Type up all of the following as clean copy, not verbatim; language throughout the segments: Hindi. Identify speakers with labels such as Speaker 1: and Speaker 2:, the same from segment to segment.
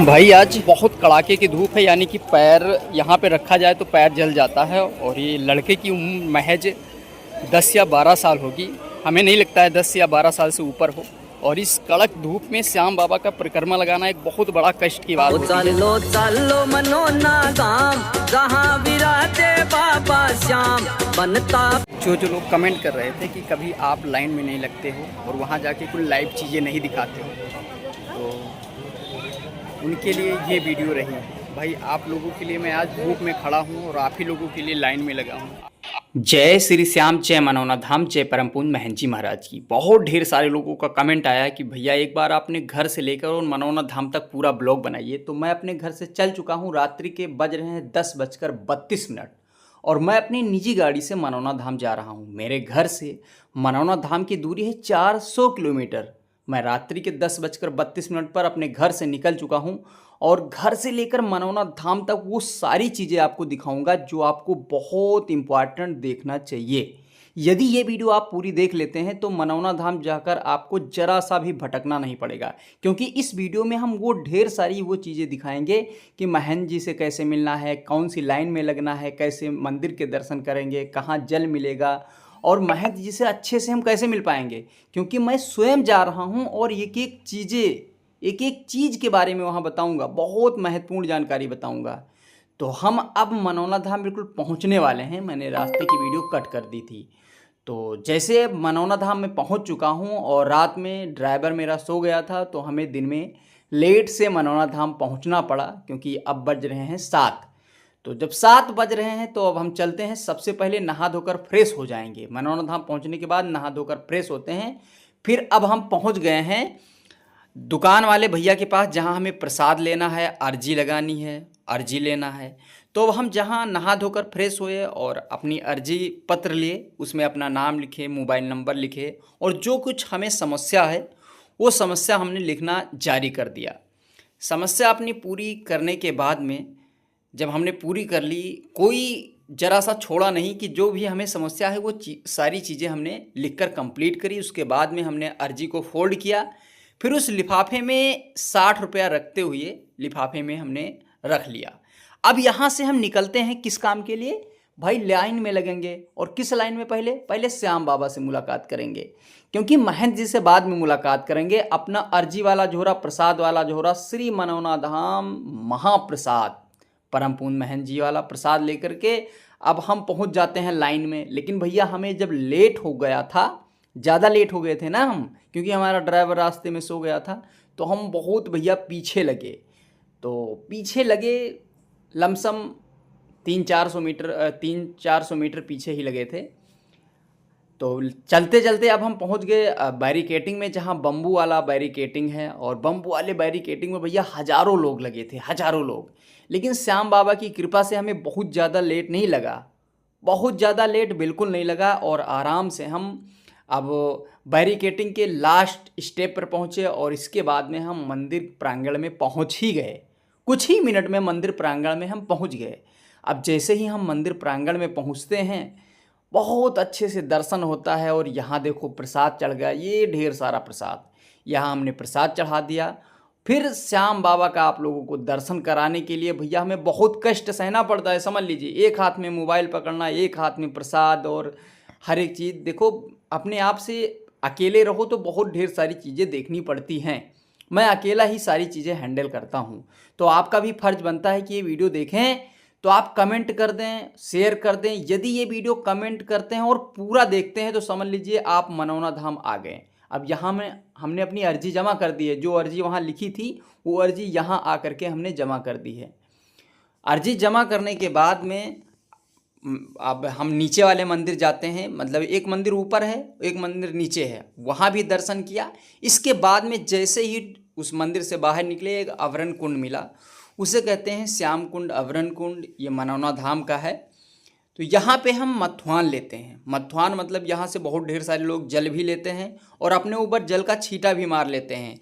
Speaker 1: भाई आज बहुत कड़ाके की धूप है, यानी कि पैर यहाँ पे रखा जाए तो पैर जल जाता है। और ये लड़के की उम्र महज 10 या 12 साल होगी, हमें नहीं लगता है 10 या 12 साल से ऊपर हो। और इस कड़क धूप में श्याम बाबा का परिक्रमा लगाना एक बहुत बड़ा कष्ट की बात होती है।
Speaker 2: चलो चलो मनोना गाम जहाँ विराजे बाबा श्याम बनता।
Speaker 1: जो लोग कमेंट कर रहे थे कि कभी आप लाइन में नहीं लगते हो और वहाँ जाके कोई लाइव चीज़ें नहीं दिखाते हो, तो उनके लिए ये वीडियो रही। भाई आप लोगों के लिए मैं आज धूप में खड़ा हूँ और आप ही लोगों के लिए लाइन में लगा हूँ। जय श्री श्याम, जय मनौना धाम, जय परम पूज्य महंत जी महाराज की। बहुत ढेर सारे लोगों का कमेंट आया कि भैया एक बार आपने घर से लेकर और मनौना धाम तक पूरा ब्लॉग बनाइए। तो मैं अपने घर से चल चुका हूँ, रात्रि के बज रहे हैं 10:32 और मैं अपनी निजी गाड़ी से मनौना धाम जा रहा हूँ। मेरे घर से मनौना धाम की दूरी है 400 किलोमीटर। मैं रात्रि के 10:32 पर अपने घर से निकल चुका हूँ और घर से लेकर मनौना धाम तक वो सारी चीज़ें आपको दिखाऊंगा जो आपको बहुत इम्पॉर्टेंट देखना चाहिए। यदि ये वीडियो आप पूरी देख लेते हैं तो मनौना धाम जाकर आपको जरा सा भी भटकना नहीं पड़ेगा, क्योंकि इस वीडियो में हम वो ढेर सारी वो चीज़ें दिखाएंगे कि महंत जी से कैसे मिलना है, कौन सी लाइन में लगना है, कैसे मंदिर के दर्शन करेंगे, कहाँ जल मिलेगा और महंत जी से अच्छे से हम कैसे मिल पाएंगे। क्योंकि मैं स्वयं जा रहा हूँ और एक एक चीज़ के बारे में वहाँ बताऊँगा, बहुत महत्वपूर्ण जानकारी बताऊँगा। तो हम अब मनौना धाम बिल्कुल पहुँचने वाले हैं। मैंने रास्ते की वीडियो कट कर दी थी। तो जैसे मनौना धाम में पहुँच चुका हूँ और रात में ड्राइवर मेरा सो गया था, तो हमें दिन में लेट से मनौना धाम पहुँचना पड़ा, क्योंकि अब बज रहे हैं 7। तो जब 7 बज रहे हैं तो अब हम चलते हैं। सबसे पहले नहा धोकर फ्रेश हो जाएंगे। मनौना धाम पहुँचने के बाद नहा धोकर फ्रेश होते हैं। फिर अब हम पहुँच गए हैं दुकान वाले भैया के पास, जहाँ हमें प्रसाद लेना है, अर्जी लगानी है, अर्जी लेना है। तो हम जहाँ नहा धोकर फ्रेश हुए और अपनी अर्जी पत्र लिए, उसमें अपना नाम लिखे, मोबाइल नंबर लिखे और जो कुछ हमें समस्या है वो समस्या हमने लिखना जारी कर दिया। समस्या अपनी पूरी करने के बाद में जब हमने पूरी कर ली, कोई जरा सा छोड़ा नहीं कि जो भी हमें समस्या है वो सारी चीज़ें हमने लिखकर कंप्लीट करी। उसके बाद में हमने अर्जी को फोल्ड किया, फिर उस लिफाफे में 60 रुपया रखते हुए लिफाफे में हमने रख लिया। अब यहाँ से हम निकलते हैं किस काम के लिए? भाई लाइन में लगेंगे। और किस लाइन में? पहले श्याम बाबा से मुलाकात करेंगे, क्योंकि महंत जी से बाद में मुलाकात करेंगे। अपना अर्जी वाला झोरा, प्रसाद वाला झोरा, श्री मनौना धाम महाप्रसाद परम पूज्य महंत जी वाला प्रसाद लेकर के अब हम पहुंच जाते हैं लाइन में। लेकिन भैया हमें जब लेट हो गया था, ज़्यादा लेट हो गए थे ना हम, क्योंकि हमारा ड्राइवर रास्ते में सो गया था, तो हम बहुत भैया पीछे लगे। तो पीछे लगे लमसम 300-400 मीटर पीछे ही लगे थे। तो चलते चलते अब हम पहुंच गए बैरिकेटिंग में, जहां बम्बू वाला बैरिकेटिंग है। और बम्बू वाले बैरिकेटिंग में भैया हज़ारों लोग लगे थे, हज़ारों लोग। लेकिन श्याम बाबा की कृपा से हमें बहुत ज़्यादा लेट नहीं लगा, बहुत ज़्यादा लेट बिल्कुल नहीं लगा। और आराम से हम अब बैरिकेटिंग के लास्ट स्टेप पर पहुँचे और इसके बाद में हम मंदिर प्रांगण में पहुँच ही गए। कुछ ही मिनट में मंदिर प्रांगण में हम पहुँच गए। अब जैसे ही हम मंदिर प्रांगण में पहुँचते हैं, बहुत अच्छे से दर्शन होता है। और यहाँ देखो प्रसाद चढ़ गया, ये ढेर सारा प्रसाद, यहाँ हमने प्रसाद चढ़ा दिया। फिर श्याम बाबा का आप लोगों को दर्शन कराने के लिए भैया हमें बहुत कष्ट सहना पड़ता है। समझ लीजिए, एक हाथ में मोबाइल पकड़ना, एक हाथ में प्रसाद और हर एक चीज़। देखो अपने आप से अकेले रहो तो बहुत ढेर सारी चीज़ें देखनी पड़ती हैं। मैं अकेला ही सारी चीज़ें हैंडल करता हूँ। तो आपका भी फ़र्ज़ बनता है कि ये वीडियो देखें तो आप कमेंट कर दें, शेयर कर दें। यदि ये वीडियो कमेंट करते हैं और पूरा देखते हैं तो समझ लीजिए आप मनौना धाम आ गए। अब यहाँ में हमने अपनी अर्जी जमा कर दी है। जो अर्जी वहाँ लिखी थी वो अर्जी यहाँ आ करके हमने जमा कर दी है। अर्जी जमा करने के बाद में अब हम नीचे वाले मंदिर जाते हैं। मतलब एक मंदिर ऊपर है, एक मंदिर नीचे है, वहाँ भी दर्शन किया। इसके बाद में जैसे ही उस मंदिर से बाहर निकले, एक अवरण कुंड मिला, उसे कहते हैं श्याम कुंड, अवरण कुंड। ये मनौना धाम का है। तो यहाँ पे हम मथुआन लेते हैं। मथुआन मतलब यहाँ से बहुत ढेर सारे लोग जल भी लेते हैं और अपने ऊपर जल का छींटा भी मार लेते हैं।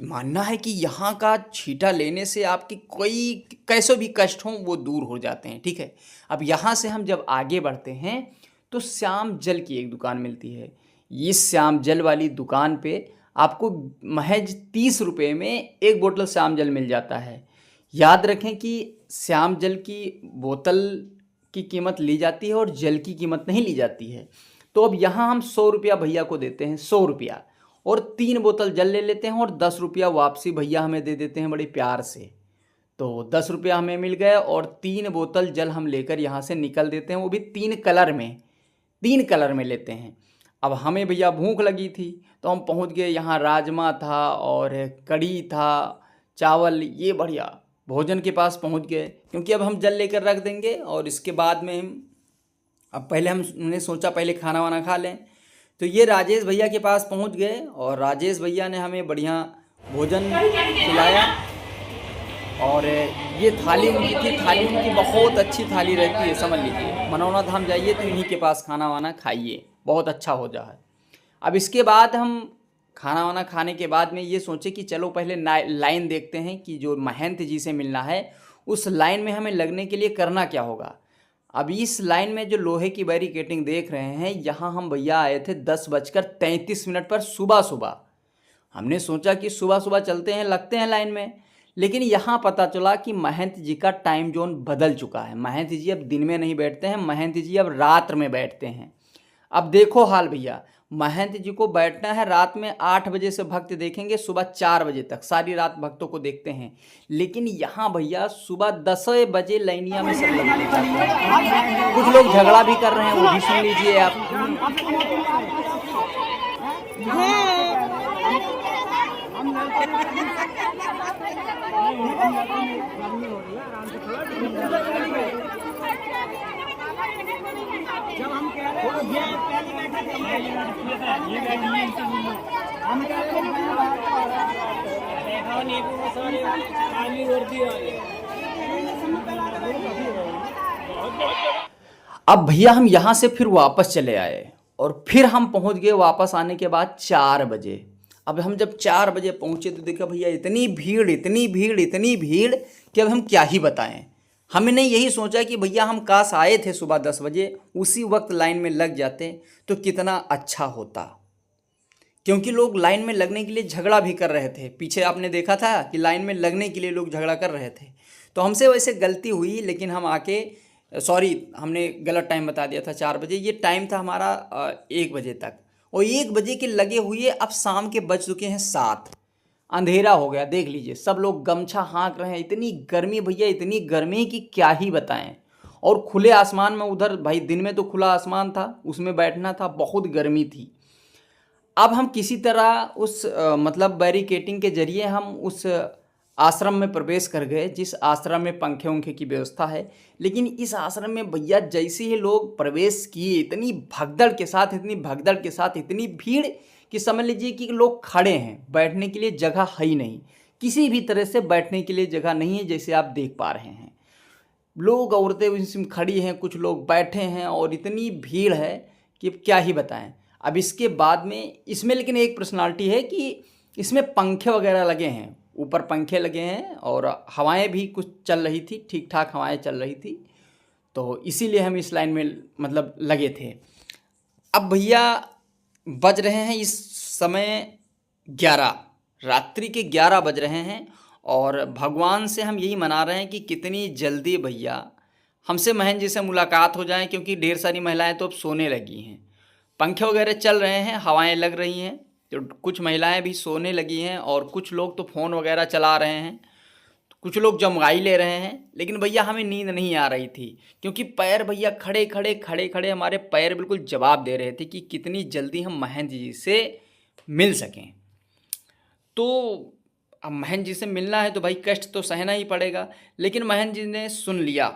Speaker 1: मानना है कि यहाँ का छींटा लेने से आपकी कोई कैसे भी कष्ट हों वो दूर हो जाते हैं। ठीक है, अब यहाँ से हम जब आगे बढ़ते हैं तो श्याम जल की एक दुकान मिलती है। इस श्याम जल वाली दुकान पे आपको महज 30 रुपये में एक बोतल श्याम जल मिल जाता है। याद रखें कि श्याम जल की बोतल की कीमत ली जाती है और जल की कीमत नहीं ली जाती है। तो अब यहाँ हम 100 रुपया भैया को देते हैं, 100 रुपया, और 3 बोतल जल ले लेते हैं और 10 रुपया वापसी भैया हमें दे देते हैं बड़े प्यार से। तो 10 रुपया हमें मिल गए और 3 बोतल जल हम लेकर यहाँ से निकल देते हैं, वो भी 3 कलर में लेते हैं। अब हमें भैया भूख लगी थी तो हम पहुँच गए, यहाँ राजमा था और कढ़ी था, चावल, ये बढ़िया भोजन के पास पहुँच गए, क्योंकि अब हम जल लेकर रख देंगे और इसके बाद में अब पहले हमने सोचा पहले खाना वाना खा लें। तो ये राजेश भैया के पास पहुँच गए और राजेश भैया ने हमें बढ़िया भोजन खिलाया। और ये थाली उनकी थी, थाली उनकी बहुत अच्छी थाली रहती है, समझ लीजिए। मनौना धाम जाइए तो इन्हीं के पास खाना वाना खाइए, बहुत अच्छा हो जाए। अब इसके बाद हम खाना वाना खाने के बाद में ये सोचे कि चलो पहले लाइन देखते हैं कि जो महंत जी से मिलना है उस लाइन में हमें लगने के लिए करना क्या होगा। अब इस लाइन में जो लोहे की बैरिकेडिंग देख रहे हैं, यहाँ हम भैया आए थे 10:33 पर सुबह। हमने सोचा कि सुबह चलते हैं, लगते हैं लाइन में, लेकिन यहाँ पता चला कि महंत जी का टाइम जोन बदल चुका है। महंत जी अब दिन में नहीं बैठते हैं, महंत जी अब रात में बैठते हैं। अब देखो हाल भैया, महंत जी को बैठना है रात में 8 बजे से भक्त देखेंगे सुबह 4 बजे तक, सारी रात भक्तों को देखते हैं। लेकिन यहाँ भैया सुबह 10 बजे लाइनिया में सब लगते हैं। कुछ लोग झगड़ा भी कर रहे हैं, वो भी सुन लीजिए आप। अब भैया हम यहाँ से फिर वापस चले आए और फिर हम पहुँच गए वापस आने के बाद 4 बजे। अब हम जब 4 बजे पहुँचे तो देखा भैया इतनी भीड़ कि अब हम क्या ही बताएं। हमने यही सोचा कि भैया हम काश आए थे सुबह 10 बजे, उसी वक्त लाइन में लग जाते तो कितना अच्छा होता, क्योंकि लोग लाइन में लगने के लिए झगड़ा भी कर रहे थे। पीछे आपने देखा था कि लाइन में लगने के लिए लोग झगड़ा कर रहे थे। तो हमसे वैसे गलती हुई, लेकिन हम आके हमने गलत टाइम बता दिया था 4 बजे। ये टाइम था हमारा 1 बजे तक, और 1 बजे के लगे हुए अब शाम के बज चुके हैं 7, अंधेरा हो गया। देख लीजिए सब लोग गमछा हाँक रहे हैं। इतनी गर्मी भैया, इतनी गर्मी कि क्या ही बताएं। और खुले आसमान में, उधर भाई दिन में तो खुला आसमान था, उसमें बैठना था, बहुत गर्मी थी। अब हम किसी तरह उस मतलब बैरिकेडिंग के जरिए हम उस आश्रम में प्रवेश कर गए, जिस आश्रम में पंखे उंखे की व्यवस्था है। लेकिन इस आश्रम में भैया जैसे ही लोग प्रवेश किए, इतनी भगदड़ के साथ इतनी भीड़ कि समझ लीजिए कि लोग खड़े हैं, बैठने के लिए जगह है ही नहीं, किसी भी तरह से बैठने के लिए जगह नहीं है। जैसे आप देख पा रहे हैं, लोग औरतें इसमें खड़ी हैं, कुछ लोग बैठे हैं, और इतनी भीड़ है कि क्या ही बताएं। अब इसके बाद में इसमें लेकिन एक पर्सनालिटी है कि इसमें पंखे वगैरह लगे हैं, ऊपर पंखे लगे हैं और हवाएं भी कुछ चल रही थी, ठीक ठाक हवाएं चल रही थी। तो इसीलिए हम इस लाइन में मतलब लगे थे। अब भैया बज रहे हैं इस समय 11, रात्रि के 11 बज रहे हैं, और भगवान से हम यही मना रहे हैं कि कितनी जल्दी भैया हमसे महन जी से मुलाकात हो जाए, क्योंकि ढेर सारी महिलाएं तो अब सोने लगी हैं। पंखे वगैरह चल रहे हैं, हवाएं लग रही हैं, तो कुछ महिलाएं भी सोने लगी हैं, और कुछ लोग तो फ़ोन वगैरह चला रहे हैं, कुछ लोग जमगाई ले रहे हैं। लेकिन भैया हमें नींद नहीं आ रही थी, क्योंकि पैर भैया खड़े खड़े हमारे पैर बिल्कुल जवाब दे रहे थे कि कितनी जल्दी हम महंत जी से मिल सकें। तो अब महंत जी से मिलना है तो भाई कष्ट तो सहना ही पड़ेगा। लेकिन महंत जी ने सुन लिया,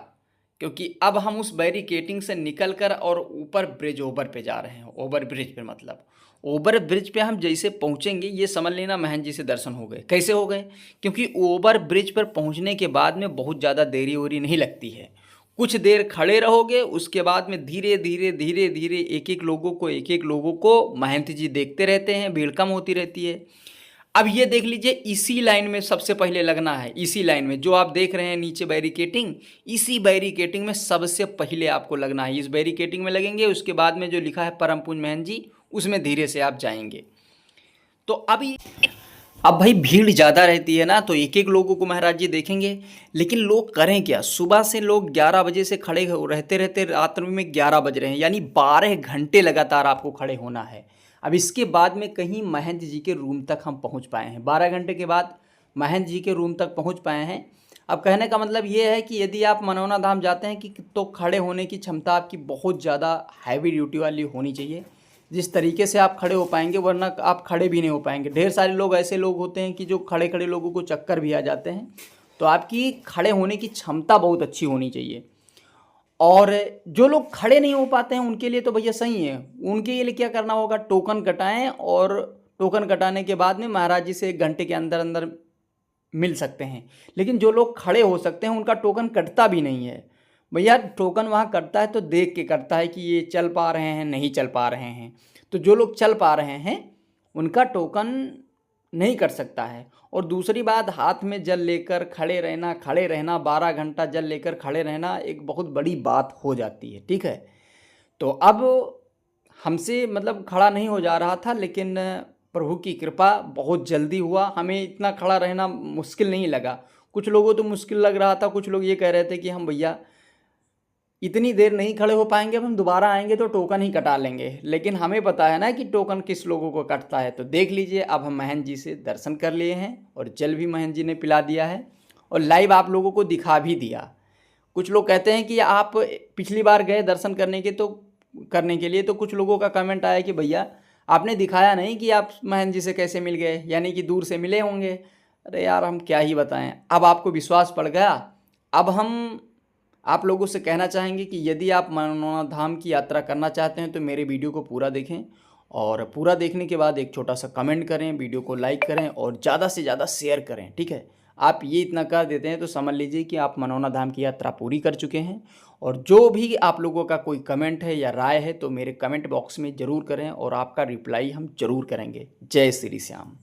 Speaker 1: क्योंकि अब हम उस बैरिकेडिंग से निकल कर और ऊपर ब्रिज ओवर पे जा रहे हैं। ओवर ब्रिज पे मतलब ओवर ब्रिज पे हम जैसे पहुंचेंगे, ये समझ लेना महंत जी से दर्शन हो गए। कैसे हो गए? क्योंकि ओवर ब्रिज पर पहुंचने के बाद में बहुत ज़्यादा देरी वोरी नहीं लगती है। कुछ देर खड़े रहोगे, उसके बाद में धीरे धीरे एक एक लोगों को महंत जी देखते रहते हैं, भीड़ कम होती रहती है। अब ये देख लीजिए, इसी लाइन में सबसे पहले लगना है। इसी लाइन में जो आप देख रहे हैं नीचे बैरिकेडिंग, इसी बैरिकेडिंग में सबसे पहले आपको लगना है। इस बैरिकेडिंग में लगेंगे, उसके बाद में जो लिखा है परम पूज्य महंत जी, उसमें धीरे से आप जाएंगे। तो अब भाई भीड़ ज़्यादा रहती है ना, तो एक एक लोगों को महाराज जी देखेंगे, लेकिन लोग करें क्या? सुबह से लोग 11 बजे से खड़े रहते रहते रात में 11 बज रहे हैं, यानी 12 घंटे लगातार आपको खड़े होना है। अब इसके बाद में कहीं महंत जी के रूम तक हम पहुंच पाए हैं, 12 घंटे के बाद महंत जी के रूम तक पहुंच पाए हैं। अब कहने का मतलब ये है कि यदि आप मनौना धाम जाते हैं कि तो खड़े होने की क्षमता आपकी बहुत ज़्यादा हैवी ड्यूटी वाली होनी चाहिए, जिस तरीके से आप खड़े हो पाएंगे, वरना आप खड़े भी नहीं हो पाएंगे। ढेर सारे लोग ऐसे लोग होते हैं कि जो खड़े खड़े लोगों को चक्कर भी आ जाते हैं, तो आपकी खड़े होने की क्षमता बहुत अच्छी होनी चाहिए। और जो लोग खड़े नहीं हो पाते हैं उनके लिए तो भैया सही है, उनके लिए क्या करना होगा, टोकन कटाएं, और टोकन कटाने के बाद में महाराज जी से 1 घंटे के अंदर अंदर मिल सकते हैं। लेकिन जो लोग खड़े हो सकते हैं उनका टोकन कटता भी नहीं है भैया। टोकन वहाँ कटता है तो देख के कटता है कि ये चल पा रहे हैं नहीं चल पा रहे हैं। तो जो लोग चल पा रहे हैं उनका टोकन नहीं कट सकता है। और दूसरी बात, हाथ में जल लेकर खड़े रहना 12 घंटा जल लेकर खड़े रहना एक बहुत बड़ी बात हो जाती है, ठीक है। तो अब हमसे मतलब खड़ा नहीं हो जा रहा था, लेकिन प्रभु की कृपा बहुत जल्दी हुआ। हमें इतना खड़ा रहना मुश्किल नहीं लगा। कुछ लोगों तो मुश्किल लग रहा था, कुछ लोग ये कह रहे थे कि हम भैया इतनी देर नहीं खड़े हो पाएंगे, अब हम दोबारा आएंगे तो टोकन ही कटा लेंगे। लेकिन हमें पता है ना कि टोकन किस लोगों को कटता है। तो देख लीजिए, अब हम महंत जी से दर्शन कर लिए हैं और जल भी महंत जी ने पिला दिया है और लाइव आप लोगों को दिखा भी दिया। कुछ लोग कहते हैं कि आप पिछली बार गए दर्शन करने के लिए, तो कुछ लोगों का कमेंट आया कि भैया आपने दिखाया नहीं कि आप महंत जी से कैसे मिल गए, यानी कि दूर से मिले होंगे। अरे यार, हम क्या ही बताएं। अब आपको विश्वास पड़ गया। अब हम आप लोगों से कहना चाहेंगे कि यदि आप मनौना धाम की यात्रा करना चाहते हैं तो मेरे वीडियो को पूरा देखें, और पूरा देखने के बाद एक छोटा सा कमेंट करें, वीडियो को लाइक करें और ज़्यादा से ज़्यादा शेयर करें, ठीक है। आप ये इतना कर देते हैं तो समझ लीजिए कि आप मनौना धाम की यात्रा पूरी कर चुके हैं। और जो भी आप लोगों का कोई कमेंट है या राय है तो मेरे कमेंट बॉक्स में ज़रूर करें और आपका रिप्लाई हम ज़रूर करेंगे। जय श्री श्याम।